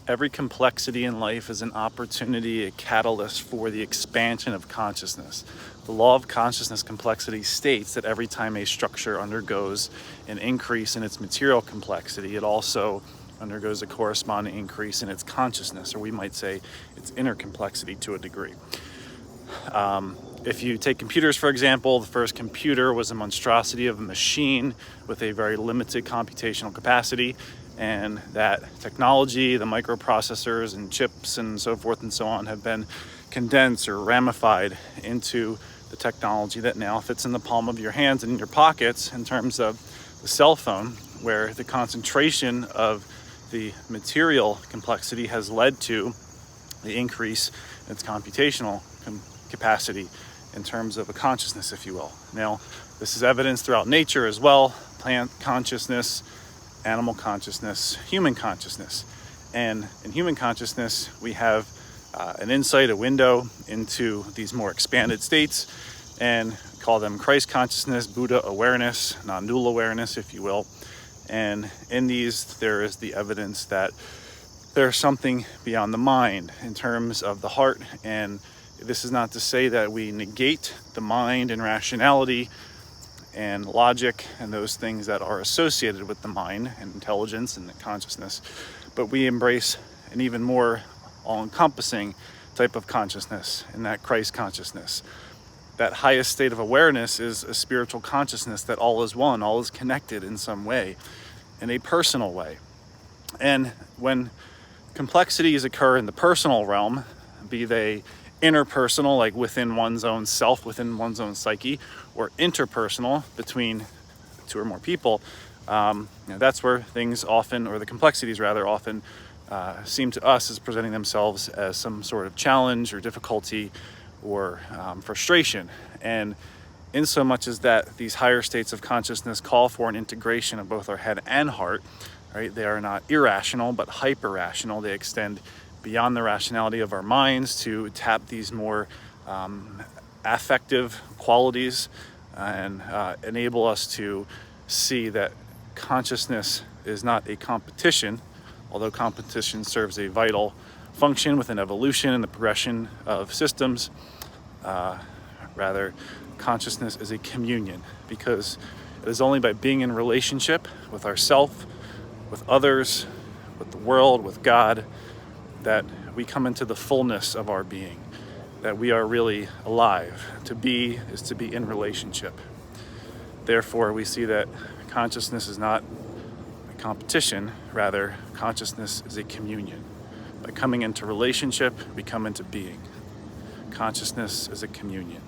Every complexity in life is an opportunity, a catalyst for the expansion of consciousness. The law of consciousness complexity states that every time a structure undergoes an increase in its material complexity, it also undergoes a corresponding increase in its consciousness, or we might say its inner complexity to a degree. If you take computers, for example, the first computer was a monstrosity of a machine with a very limited computational capacity, and that technology, the microprocessors and chips and so forth and so on, have been condensed or ramified into the technology that now fits in the palm of your hands and in your pockets in terms of the cell phone, where the concentration of the material complexity has led to the increase in its computational capacity in terms of a consciousness, if you will. Now, this is evidenced throughout nature as well: plant consciousness, animal consciousness, human consciousness. And in human consciousness, we have an insight, a window into these more expanded states, and call them Christ consciousness, Buddha awareness, non-dual awareness, if you will. And in these, there is the evidence that there's something beyond the mind in terms of the heart. And this is not to say that we negate the mind and rationality and logic and those things that are associated with the mind and intelligence and the consciousness, but we embrace an even more all-encompassing type of consciousness, and that Christ consciousness. That highest state of awareness is a spiritual consciousness that all is one, all is connected in some way, in a personal way. And when complexities occur in the personal realm, be they interpersonal, like within one's own self, within one's own psyche, or interpersonal between two or more people, that's where things often, or the complexities rather, often seem to us as presenting themselves as some sort of challenge or difficulty or frustration. And in so much as that these higher states of consciousness call for an integration of both our head and heart, right? They are not irrational, but hyper-rational. They extend beyond the rationality of our minds to tap these more affective qualities and enable us to see that consciousness is not a competition, although competition serves a vital function within evolution and the progression of systems. Rather, consciousness is a communion, because it is only by being in relationship with ourself, with others, with the world, with God, that we come into the fullness of our being, that we are really alive. To be is to be in relationship. Therefore, we see that consciousness is not a competition, rather, consciousness is a communion. By coming into relationship, we come into being. Consciousness is a communion.